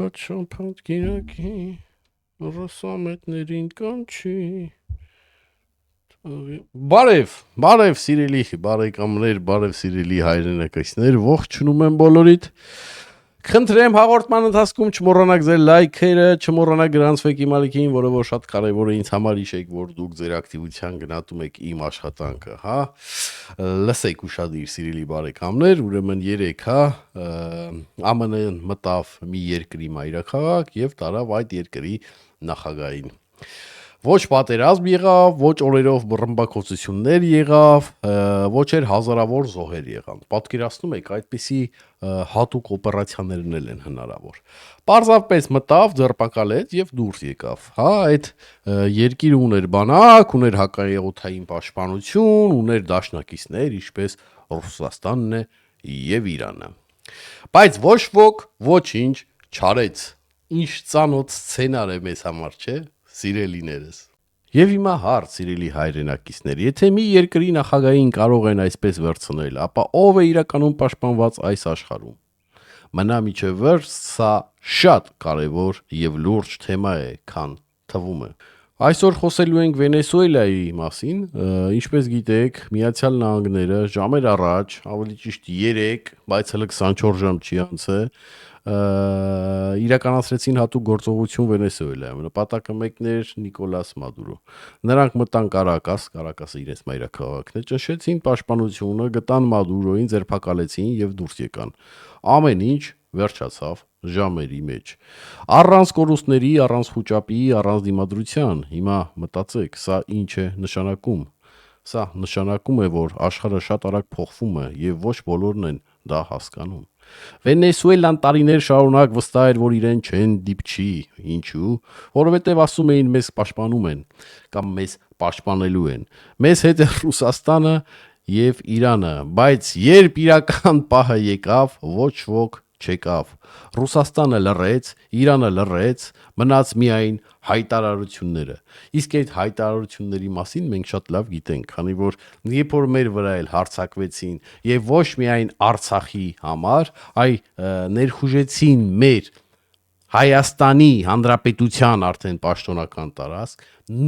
Պատշամփանդ գիրակի ռուսամետներին կանչի Բարև սիրելի բարեկամներ, բարև սիրելի հայրենակիցներ, ողջունում եմ բոլորիդ։ Խնդրեմ հաղորդման ընթացքում չմոռանաք ձեր լայքերը, չմոռանաք գրանցվեք իմ ալիքին, որը որ շատ կարևոր է ինձ համար, հիշեք, որ դուք ձեր ակտիվության գնահատում եք իմ աշխատանքը, հա։ Լսեք ուշադիր սիրելի բարեկամներ, ուրեմն 3, հա, ԱՄՆ մտավ մի երկրի մայրաքաղաք եւ տարավ այդ երկրի նախագահին։ Ոչ պատերազմ եղավ, ոչ օրերով ռմբակոծություններ եղավ, ոչ էլ հազարավոր զոհեր եղան։ Պատկերացնում եք, այդպիսի հատուկ օպերացիաներն են հնարավոր։ Պարզապես մտավ, ձերբակալեց եւ դուրս եկավ։ Հա, այդ երկիրը ուներ բանակ, ուներ հակաեղութային պաշտպանություն, ուներ դաշնակիցներ, ինչպես Ռուսաստանն է եւ Իրանը։ Բայց ոչ ոք ոչինչ չարեց։ Ինչ ծանոթ սցենար է մեզ համար, չէ՞, սիրելիներս։ Եվ հիմա հարց, սիրելի հայրենակիցներ, եթե մի երկրի նախագահին կարող են այսպես վերցնել, ապա ով է իրականում պաշտպանված այս աշխարհում։ Մնա միջև վերջ, սա շատ կարևոր եւ լուրջ թեմա է, քան թվում է։ Այսօր խոսելու ենք Վենեսուելայի մասին, ինչպես գիտեք, Միացյալ Նահանգները ժամեր առաջ, ավելի ճիշտ 3, բայց հələ 24 ժամ չի անցել, իրականացրեցին հատուկ գործողություն Վենեսուելայում։ Նպատակը մեկն էր Նիկոլաս Մադուրո։ Նրանք մտան Կարակասը իրենց մայրաքաղաքն է, ճնշեցին պաշտպանությունը, գտան Մադուրոին, ձերբակալեցին եւ դուրս եկան։ Ամեն ինչ վերջացավ ժամերի մեջ։ Առանց կորուստների, առանց խուճապի, առանց դիմադրության։ Հիմա մտածեք, սա ինչ է նշանակում։ Սա նշանակում է, որ աշխարհը շատ արագ փոխվում է եւ ոչ բոլորն են դա հասկանում։ Վենեսուելան տարիներ շարունակ վստահ էր, որ իրեն չեն դիպչի։ Ինչու՞։ Որովհետև ասում էին մեզ պաշտպանում են կամ մեզ պաշտպանելու են։ Մեզ հետ է Ռուսաստանը եւ Իրանը, բայց երբ իրական պահը եկավ, ոչ ոք չեկավ։ Ռուսաստանը լռեց, Իրանը լռեց, մնաց միայն հայտարարությունները։ Իսկ այդ հայտարարությունների մասին մենք շատ լավ գիտենք, քանի որ երբ որ մեր վրա էլ հարձակվեցին եւ ոչ միայն Արցախի համար, այլ ներխուժեցին մեր Հայաստանի Հանրապետության արդեն պաշտոնական տարածք,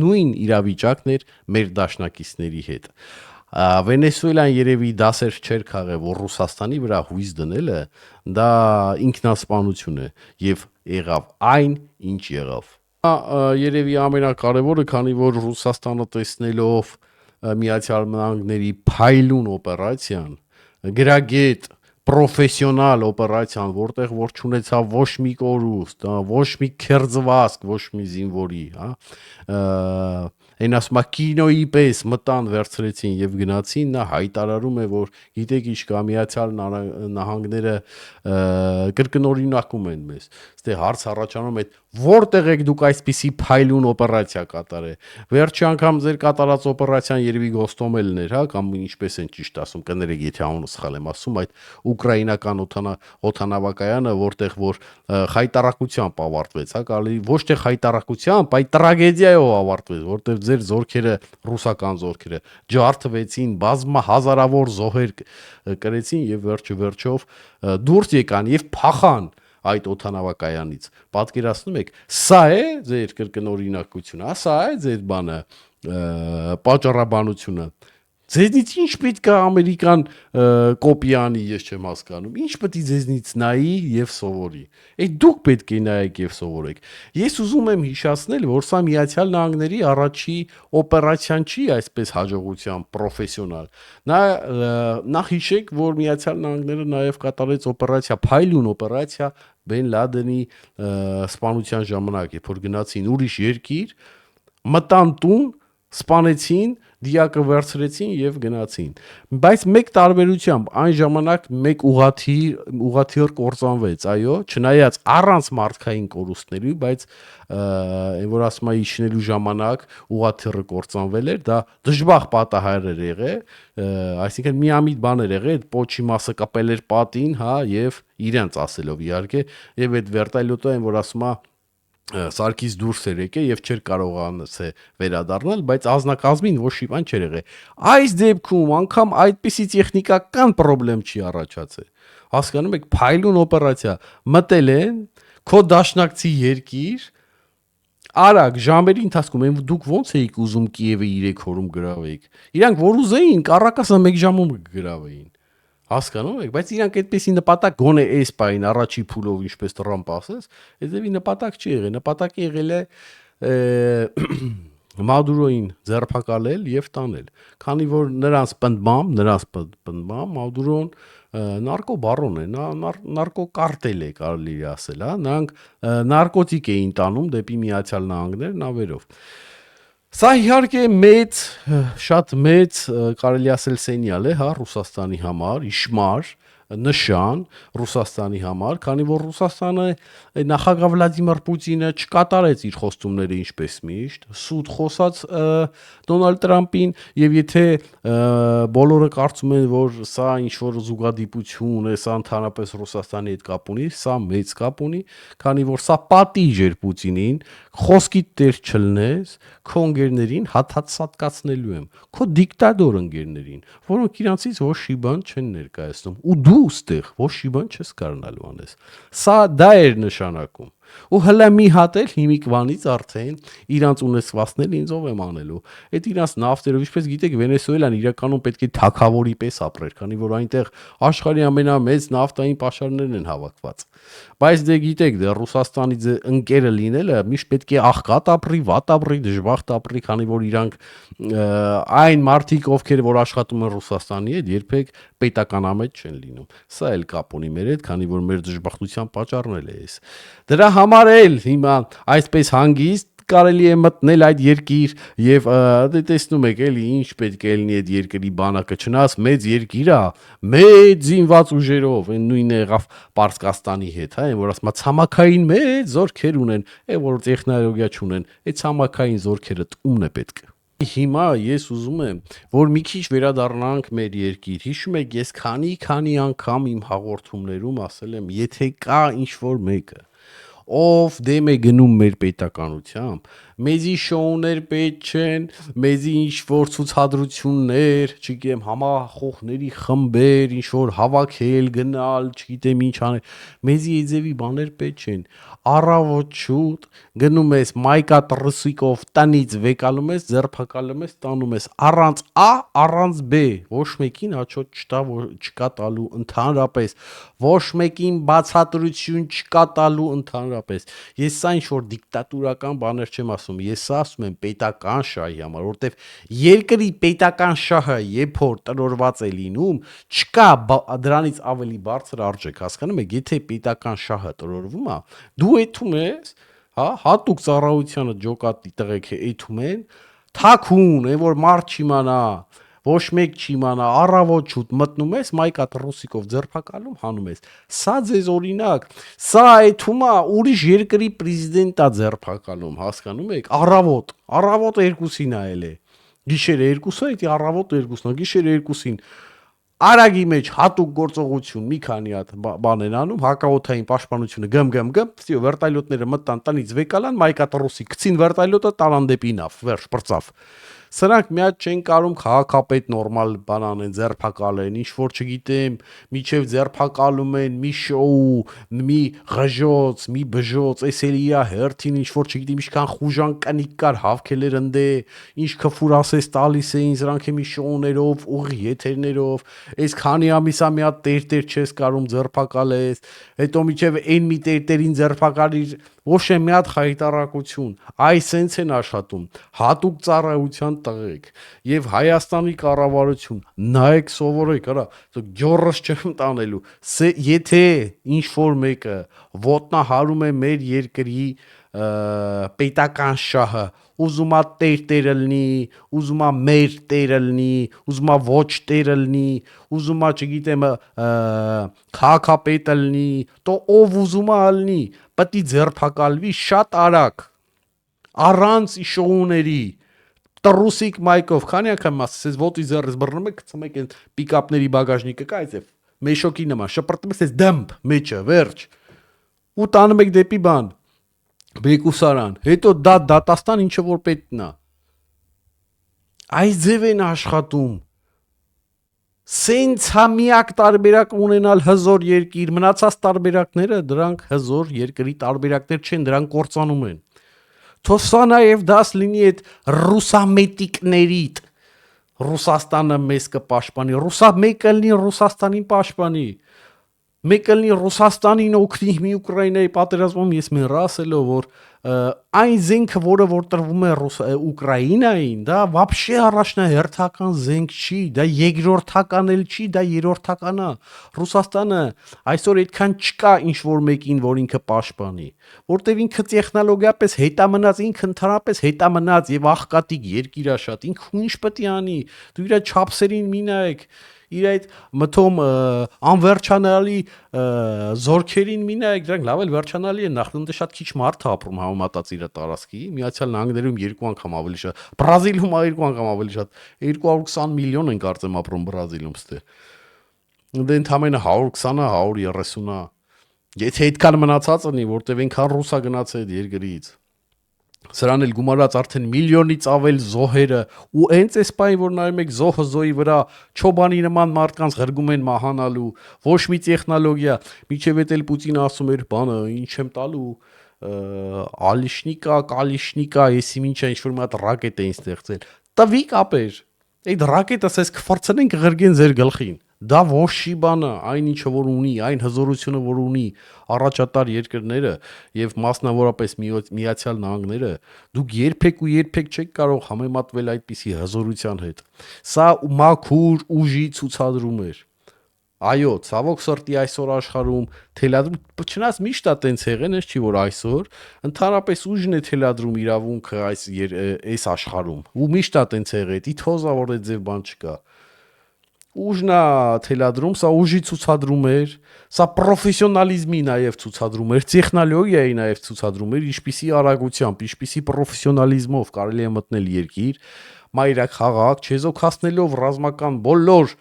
նույն իրավիճակն էր մեր դաշնակիցների հետ։ Վենեսուելան երևի դասեր չէր քաղել, որ Ռուսաստանի վրա հույս դնելը դա ինքնասպանություն է եւ եղավ այն, ինչ եղավ։ Երևի ամենակարևորը, քանի որ Ռուսաստանը տեսնելով Միացյալ Նահանգների փայլուն օպերացիան, գրագետ պրոֆեսիոնալ օպերացիան, որտեղ որ չունեցավ ոչ մի կորուստ, ոչ մի քերձվածք, ոչ մի զինվորի, հա, այն ասում է կինոյի պես մտան, վերցրեցին եւ գնացին, նա հայտարարում է, որ գիտեք ինչ կա, Միացյալ Նահանգները կրկնօրինակում են մեզ։ Ստե հարց առաջանում է, որտեղ եք դուք այսպիսի փայլուն օպերացիա կատարել։ Վերջի անգամ ձեր կատարած օպերացիան երևի Գոստոմելն էր, հա, կամ ինչպես են ճիշտ ասում, կներեք, եթե անունը սխալ եմ ասում, այդ ուկրաինական օդանավակայանը, որտեղ որ խայտարակությամբ ավարտվեց, հա, կարելի ոչ թե խայտարակությամբ, այլ տրագեդիայով ավարտվեց, որտեղ ձեր զորքերը, ռուսական զորքերը ջարդվեցին, բազմահազարավոր զոհեր կրեցին եւ վերջով դուրս եկան եւ փախան այդ օդանավակայանից։ Պատկերացնում եք, սա է ձեր կրկնօրինակությունը, սա է ձեր բանը, պատճառաբանությունը։ Ձեզնից ինչ պետք է ամերիկան կոպի անի, ես չեմ հասկանում։ Ինչ պետք է ձեզնից նայի եւ սովորի։ Այդ դուք պետք է նայեք եւ սովորեք։ Ես ուզում եմ հիշեցնել, որ սա Միացյալ Նահանգների առաջի օպերացիան չի այսպես հաջողությամբ պրոֆեսիոնալ։ Նախ հիշեք, որ Միացյալ Նահանգները նաեւ կատարեց օպերացիա, փայլուն օպերացիա Բեն Լադենի սպանության ժամանակ, երբ որ գնացին ուրիշ երկիր, մտան տուն, սպանեցին, դիակը վերցրեցին եւ գնացին։ Բայց մեկ տարբերությամբ այն ժամանակ մեկ ուղաթիռ կործանվեց, այո, չնայած առանց մարդկային կորուստների, բայց այն որ ասում է իջնելու ժամանակ ուղաթիռը կործանվել էր, դա դժբախ պատահար էր եղել, այսինքն միամիտ բան էր եղել, այդ պոչի մասը կապել էր պատին, հա, եւ իրենց ասելով իհարկե, եւ այդ վերտայլոտը այն որ ասում է սարքից դուրս էր եկել եւ չէր կարողանացել վերադառնալ, բայց ազնագազմին ոչ մի բան չէր եղել։ Այս դեպքում անգամ այդպիսի տեխնիկական խնդրեմ չի առաջացել։ Հասկանում եք, փայլուն օպերացիա մտել են, Քո դաշնակցի երկիր արագ ժամերի ընթացքում են դուք ո՞նց էիք ուզում Կիևը 3 օրում գրավեիք։ Իրանք որ ուզեին Կարակասը 1 ժամում գրավեին։ Հասկանում եք, բայց իրանք այդպեսի նպատակ գոնե այս պայն առաջի փուլով ինչպես Տրամպ ասես, այդևի նպատակ չի եղել, նպատակը եղել է Մադուրոին ձերբակալել եւ տանել։ Քանի որ նրանց պնդմամբ Մադուրոն նարկո բարոն է, նարկոկարտել է կարելի ասել, հա, նրանք նարկոտիկ էին տանում դեպի Միացյալ Նահանգներ նավերով։ Սա իհարկե շատ մեծ կարելի ասել սենյալ է, հա, Ռուսաստանի համար, իշմար, նշան Ռուսաստանի համար, քանի որ Ռուսաստանը նախագահ Վլադիմիր Պուտինը չկատարեց իր խոստումները ինչպես միշտ, սուտ խոսած Դոնալդ Տրամպին, եւ եթե բոլորը կարծում են, որ սա ինչ որ զուգադիպություն է, սա ընդհանրապես Ռուսաստանի հետ կապ ունի, սա մեծ կապ ունի, քանի որ սա պատիժ էր Պուտինին, խոսքի տեր չլնես, քո ընկերներին հաթաթ-սատկացնելու եմ, քո դիկտատոր ընկերներին, որոնք իրանցից ոչ մի բան չեն ներկայացնում, ու դու ստեղ ոչ մի բան չես կարողանալու անես։ Սա դա էր նշանակում։ Ու հլա մի հատ էլ հիմիկվանից արդեն իրանց ունեցվածքները ինձով եմ անելու։ Այդ իրանց նավթերով, ինչպես գիտեք, Վենեսուելան իրականում պետք է թագավորի պես ապրեր, քանի որ այնտեղ աշխարհի ամենամեծ նավթային պաշարներն են հավաքված։ Բայց դե գիտեք, դե Ռուսաստանի ընկերը լինելը միշտ պետք է աղքատ ապրի, վատ ապրի, դժբախտ ապրի, քանի որ իրանք այն մարդիկ, ովքեր որ աշխատում են Ռուսաստանի հետ, երբեք պետականամետ չեն լինում։ Սա էլ կապ ունի մեր հետ, քանի որ մեր դժբախտության պատճառն էլ է այս։ Դրա համար էլ հիմա այսպես հանգիստ կարելի է մտնել այդ երկիր եւ դե տեսնում եք էլի ինչ պետք է լինի այդ երկրի բանակը, չնայած մեծ երկիր է, մեծ զինված ուժերով, այն նույնը եղավ Պարսկաստանի հետ, հա, այն որ ասում է ցամաքային մեծ զորքեր ունեն, այն որ տեխնոլոգիա չունեն, այդ ցամաքային զորքերը ումն է պետք։ Հիմա ես ուզում եմ, որ մի քիչ վերադառնանք մեր երկիր։ Հիշում եք, ես քանի անգամ իմ հաղորդումներում ասել եմ, եթե կա ինչ-որ մեկը, ով դեմ է գնում մեր պետականությամբ, մեզի շոուներ պետք չեն, մեզի ինչ-որ ցուցադրություններ, չգիտեմ, համախոհների խմբեր, ինչ-որ հավաքել, գնալ, չգիտեմ ինչ անել, մեզի էձևի բաներ պետք չեն։ Առավոտ շուտ գնում ես մայկա տրսիկով տնից վեկալում ես, ձերբակալում ես, տանում ես առանց A, առանց B, ոչ մեկին հաճոտ չկա տալու ընդհանրապես, ոչ մեկին բացատրություն չկա տալու ընդհանրապես։ Ես սա ինչ-որ դիկտատորական բաներ չեմ ասում, ես սա ասում եմ պետական շահի համար, որտեվ երկրի պետական շահը երբ որ տնորված է լինում, չկա դրանից ավելի բարձր արժեք, հասկանում եք, եթե պետական շահը տնորվում է, դու էթում ես, հա, հատուկ ծառայությանը ջոկատի տղեկ էթում են, թաքուն, այն որ մարդ չիմանա, ոչ մեկ չիմանա, առավոտ շուտ մտնում ես, մայկա տրոսիկով ձերբակալում հանում ես։ Սա ձեզ օրինակ, սա էթում է ուրիշ երկրի պրեզիդենտա ձերբակալում, հասկանում եք, առավոտ 2-ին այլ է։ Գիշերը 2-ը, դա առավոտ 2-ն է, գիշերը 2-ին։ Արագի մեջ հատուկ գործողություն մի քանի հատ բան են անում, հակաօթային պաշտպանությունը գմ, վсё, վերտայլոտները մտան տնից վեկալան, մայկա տրոսի գցին վերտայլոտը տալան դեպի նավ, վերջ, պրծավ։ Սրանք մի հատ չեն կարում քաղաքապետ նորմալ բան անեն, ձերբակալեն, ինչ որ չգիտեմ, միջև ձերբակալում են, մի շոու, մի ղժոց, մի բժոց, էս էլի է հերթին ինչ որ չգիտեմ, ինչքան խուժան կնիկ կար, հավքել էր ընդե, ինչ քֆուր ասես տալիս էին, սրանք է մի շոուներով, ուղի եթերներով, այս քանի ամիսա մի հատ տեր չես կարում ձերբակալես, հետո միջև այն մի տերին ձերբակալիր, ոչ է մի հատ խայտարակություն, այ սենց են աշխատում, հատուկ ծառայության տղեկ եւ Հայաստանի կառավարություն, նայեք սովորեք, հրա, գյորս չեմ տանելու, եթե ինչ որ մեկը ոտնահարում է մեր երկրի պետական շահը, ուզում է տերը լինի, ուզում է մեր տերը լինի, ուզում է ոչ տերը լինի, ուզում է չգիտեմ քաղաքապետը լինի, то ով ուզում է լինի, պետք է ձերբակալվի շատ արագ, առանց շոուների, տրուսիկ մայկով, քանի անգամ ասես ոտի ձեռս բռնում եք, գցում եք այն պիկապների բագաժնիկը կա, այդպես մեշոկի նման, շպրտում ես դմփ մեջը, վերջ, ու տանում եք դեպի բան, բեկուսարան, հետո դա դատաստան ինչը որ պետքն է, այս ձև են աշխատում, Սենց համիակ տարբերակ ունենալ հզոր երկիր, մնացած տարբերակները դրանք հզոր երկրի տարբերակներ չեն, դրանք կործանում են։ Թող սա նաև դաս լինի այդ ռուսամետիկներիդ։ Ռուսաստանը մեզ կպաշտպանի, մեկը լինի Ռուսաստանին պաշտպանի, մեկը լինի Ռուսաստանին օգնի մի Ուկրաինայի պատերազմում, ես մեն ասելով, որ այն զենքը, որը որ տրվում է Ուկրաինային, դա вообще առաջնահերթական զենք չի, դա երկրորդական էլ չի, դա երրորդական է։ Ռուսաստանը այսօր այդքան չկա ինչ որ մեկին, որ ինքը պաշտպանի, որտեվ ինքը տեխնոլոգիապես հետամնաց, ինքը ընդհանրապես հետամնաց եւ աղքատիկ երկիր է շատ, ինքը ինչ պետք է անի, դու իր չափսերին մի նայեք, իր այդ մթոմ անվերջանալի զորքերին մի նայեք, դրանք լավ էլ վերջանալի են, նախնի շատ քիչ մարդ է ապրում համեմատած իր տարածքի, Միացյալ Նահանգներում 2 անգամ ավելի շատ, Բրազիլիում 2 անգամ ավելի շատ, 220 միլիոն են կարծեմ ապրում Բրազիլիում ստե։ Դե ընդամենը 120-ը, 130-ը։ Եթե այդքան մնացած ունի, որտեվ այնքան ռուսա գնաց այդ երկրից։ Սրան էլ գումարած արդեն միլիոնից ավել զոհերը ու հենց այս պահին որ նայում եք զոհը զոհի վրա չոբանի նման մարդկանց ղրգում են մահանալու ոչ մի տեխնոլոգիա միջև էլ Պուտինը ասում էր բանը ինչ եմ տալու կալիշնիկա եսի ինչա ինչ որ մի հատ ռակետ էին ստեղծել տվիկ ապեր այդ ռակետը ասես կֆրցնենք ղրգեն ձեր գլխին դա ոչ չի բանը այն ինչը որ ունի այն հզորությունը որ ունի առաջատար երկրները եւ մասնավորապես Միացյալ Նահանգները դուք երբեք չեք կարող համեմատվել այդպիսի հզորության հետ սա մաքուր ուժի ցուցադրում էր այո ցավոք սրտի այսօր աշխարհում թելադրում չնայած միշտ է տենց եղել էս չի որ այսօր ընդհանրապես ուժն է թելադրում իրավունքը այս աշխարհում ու միշտ է տենց եղել իթոզա որ այդ ձև բան չկա ուժն է թելադրում, սա ուժի ցուցադրում էր, սա պրոֆեսիոնալիզմի նաև ցուցադրում էր, տեխնոլոգիայի նաև ցուցադրում էր, ինչպիսի արագությամբ, ինչպիսի պրոֆեսիոնալիզմով կարելի է մտնել երկիր, մայրաքաղաք, չեզոքացնելով ռազմական բոլոր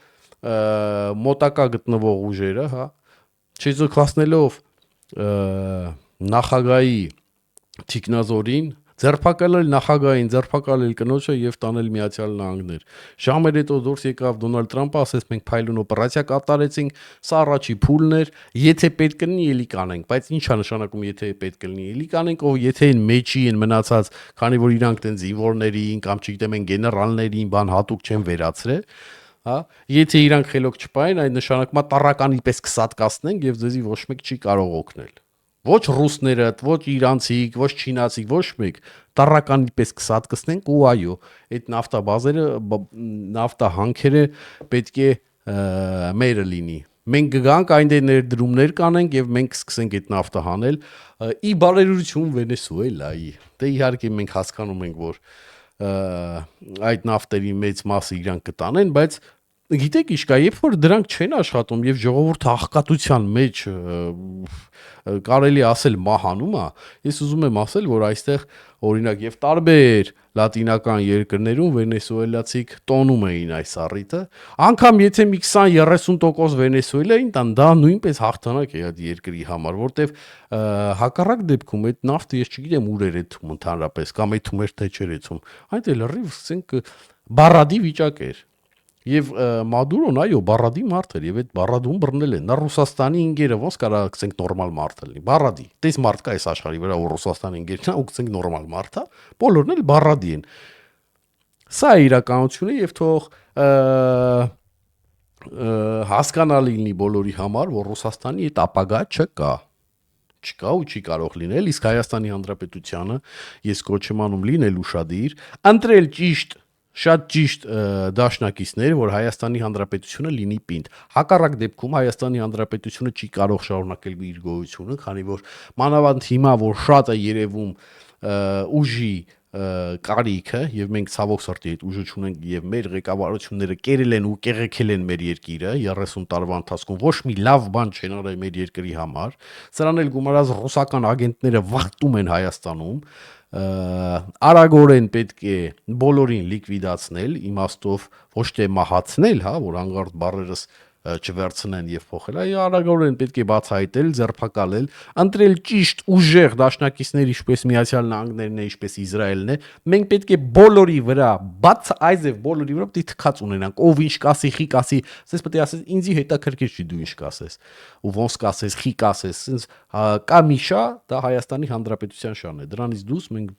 մոտակա գտնվող ուժերը, հա, չեզոքացնելով նախագահի Տիկնազորին ձերբակալել նախագահային, ձերբակալել կնոջը եւ տանել Միացյալ Նահանգներ։ Ժամեր հետո դուրս եկավ Դոնալդ Թրամփը, ասեց մենք փայլուն օպերացիա կատարեցինք, սա առաջի փուլն էր, եթե պետք կլինի էլի կանենք, բայց ի՞նչ է նշանակում եթե պետք կլինի էլի կանենք, ով եթե այն մեջի են մնացած, քանի որ իրանք տեն զինվորներին կամ չգիտեմ են գեներալներին բան հատուկ չեն վերացրել, հա, եթե իրանք խելոք չպային, այդ նշանակում է տառականի պես կսատկացնենք եւ ձեզի ոչ մեկ չի կարող օգնել։ Ոչ ռուսները, ոչ իրանցիք, ոչ չինացիք, ոչ մեկ տառականի պես կսատկացնենք ու այո, այդ նավթաբազերը, նավթահանքերը պետք է մերը լինի։ Մենք գանք այնտե ներդրումներ կանենք եւ մենք սկսենք այդ նավթը հանել։ Ի բարերարություն Վենեսուելայի։ Դե իհարկե մենք հասկանում ենք, որ այդ նավթերի մեծ մասը իրանք կտանեն, բայց գիտեք ինչ կա, երբ որ դրանք չեն աշխատում եւ ժողովուրդը աղքատության մեջ կարելի ասել մահանում է, ես ուզում եմ ասել, որ այստեղ օրինակ եւ տարբեր լատինական երկրներում վենեսուելացիք տոնում էին այս առիթը, անգամ եթե մի 20-30% Վենեսուելային տան, դա նույնպես հաղթանակ է այդ երկրի համար, որտեվ հակառակ դեպքում այդ նավթը ես չգիտեմ ուր էր էթում ընդհանրապես կամ էթում էր թե չէր էթում, այդ էլ լրիվ ասենք բարադի վիճակ էր։ Եվ Մադուրոն այո բարադի մարդ էր եւ այդ բարադում բռնել են։ Նա Ռուսաստանի ինգերը ոնց կարա գցենք նորմալ մարդ լինի։ Բարադի։ Տես մարդ կա այս աշխարհի վրա որ Ռուսաստանի ինգերն է ու գցենք նորմալ մարդ է։ Բոլորն էլ բարադի են։ Սա է իրականությունը եւ թող հասկանալի լինի բոլորի համար, որ Ռուսաստանի այդ ապագա չկա ու չի կարող լինել, իսկ Հայաստանի Հանրապետությանը ես կոչ եմ անում լինել ուշադիր, ընտրել ճիշտ շատ ճիշտ դաշնակիցներ, որ Հայաստանի Հանրապետությունը լինի պինդ։ Հակառակ դեպքում Հայաստանի Հանրապետությունը չի կարող շարունակել իր գոյությունը, քանի որ մանավանդ հիմա որ շատ է երևում ուժի կարիքը եւ մենք ցավոք սրտի այդ ուժը չունենք եւ մեր ղեկավարությունները կերել են ու կեղեքել են մեր երկիրը 30 տարվա ընթացքում ոչ մի լավ բան չեն արել մեր երկրի համար սրան էլ գումարած ռուսական ագենտները վախտում են Հայաստանում արագորեն պետք է բոլորին լիկվիդացնել իմաստով ոչ թե մահացնել, հա, որ հանգարտ բարերս չվերցնեն եւ փոխել, այ արագորեն պետք է բացահայտել, ձերբակալել, ընտրել ճիշտ ուժեղ դաշնակիցներ, ինչպես Միացյալ Նահանգներն է, ինչպես Իսրայելն է, մենք պետք է բոլորի վրա, բաց այզև բոլորի վրա պետք է թքած ունենանք, ով ինչ կասի, խի կասի, ասես պետք է ասես, ինձի հետաքրքիր չի դու ինչ կասես, ու ոնց կասես, խի կասես, sense կա մի շա, դա Հայաստանի Հանրապետության շանն է, դրանից դուրս մենք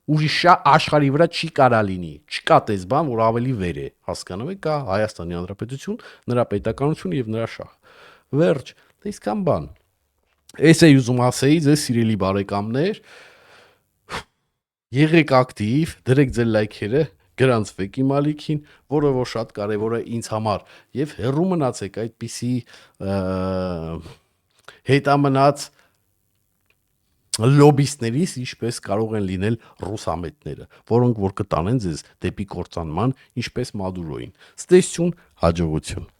ուրիշ շա աշխարհի վրա չի կարա լինի, չկա տես բան, որ ավելի վեր է, հասկանում եք, կա Հայաստանի Հանրապետություն, նրա պետականություն եւ նրա շահ։ Վերջ, դա իսկան բան։ Էս է ուզում ասեի, ձեզ սիրելի բարեկամներ, եղեք ակտիվ, դրեք ձեր լայքերը, գրանցվեք իմ ալիքին, որը որ շատ կարևոր է ինձ համար, եւ հեռու մնացեք այդպիսի հետամնաց լոբիստներից, ինչպես կարող են լինել ռուսամետները, որոնք որ կտանեն ձեզ դեպի կործանման, ինչպես Մադուրոին։ Ստեսություն, հաջողություն։